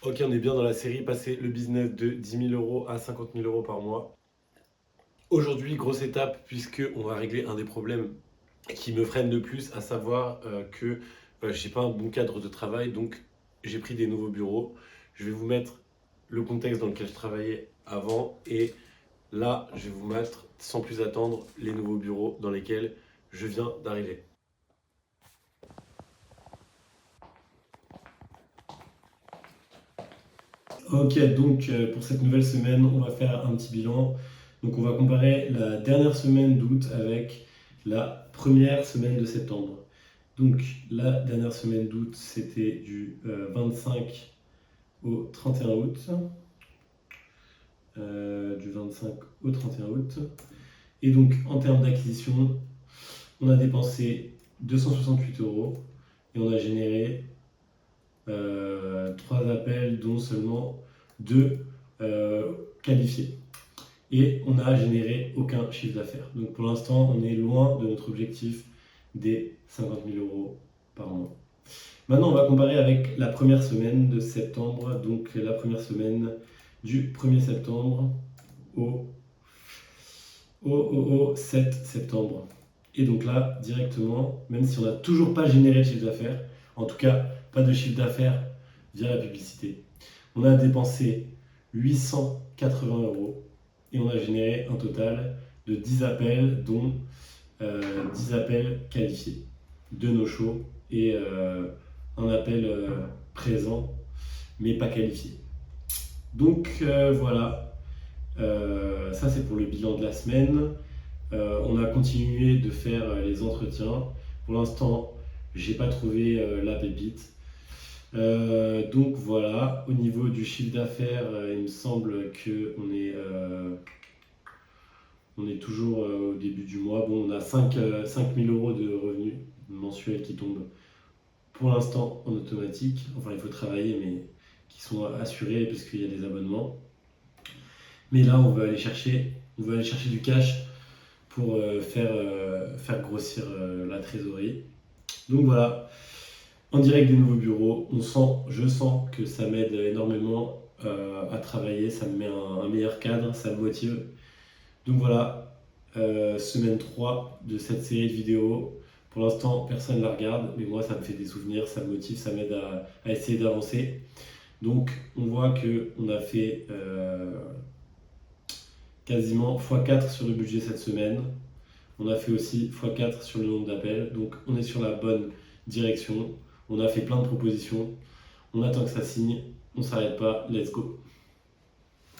Ok, on est bien dans la série passer le business de 10 000 € à 50 000 € par mois. Aujourd'hui, grosse étape puisque on va régler un des problèmes qui me freine le plus, à savoir que j'ai pas un bon cadre de travail, donc j'ai pris des nouveaux bureaux. Je vais vous mettre le contexte dans lequel je travaillais avant et là, je vais vous mettre sans plus attendre les nouveaux bureaux dans lesquels je viens d'arriver. Ok, donc pour cette nouvelle semaine, on va faire un petit bilan. Donc on va comparer la dernière semaine d'août avec la première semaine de septembre. Donc la dernière semaine d'août, c'était du 25 au 31 août. Du 25 au 31 août. Et donc en termes d'acquisition, on a dépensé 268 € et on a généré 3 appels, dont seulement 2 qualifiés. Et on n'a généré aucun chiffre d'affaires. Donc pour l'instant, on est loin de notre objectif des 50 000 € par mois. Maintenant, on va comparer avec la première semaine de septembre, donc la première semaine du 1er septembre au 7 septembre. Et donc là, directement, même si on n'a toujours pas généré de chiffre d'affaires, en tout cas pas de chiffre d'affaires via la publicité, on a dépensé 880 € et on a généré un total de 10 appels, dont 10 appels qualifiés, 2 no-show et un appel présent mais pas qualifié. Donc voilà, ça c'est pour le bilan de la semaine. On a continué de faire les entretiens. Pour l'instant, j'ai pas trouvé la pépite. Donc voilà, au niveau du chiffre d'affaires, il me semble qu'on est, on est toujours au début du mois. Bon, on a 5 000 € de revenus mensuels qui tombent pour l'instant en automatique. Enfin, il faut travailler, mais qui sont assurés parce qu'il y a des abonnements. Mais là, on veut aller chercher du cash pour faire grossir la trésorerie. Donc voilà, en direct des nouveaux bureaux, je sens que ça m'aide énormément à travailler, ça me met un meilleur cadre, ça me motive. Donc voilà, semaine 3 de cette série de vidéos. Pour l'instant, personne ne la regarde, mais moi, ça me fait des souvenirs, ça me motive, ça m'aide à essayer d'avancer. Donc, on voit qu'on a fait quasiment x4 sur le budget cette semaine. On a fait aussi x4 sur le nombre d'appels. Donc, on est sur la bonne direction. On a fait plein de propositions. On attend que ça signe. On ne s'arrête pas. Let's go!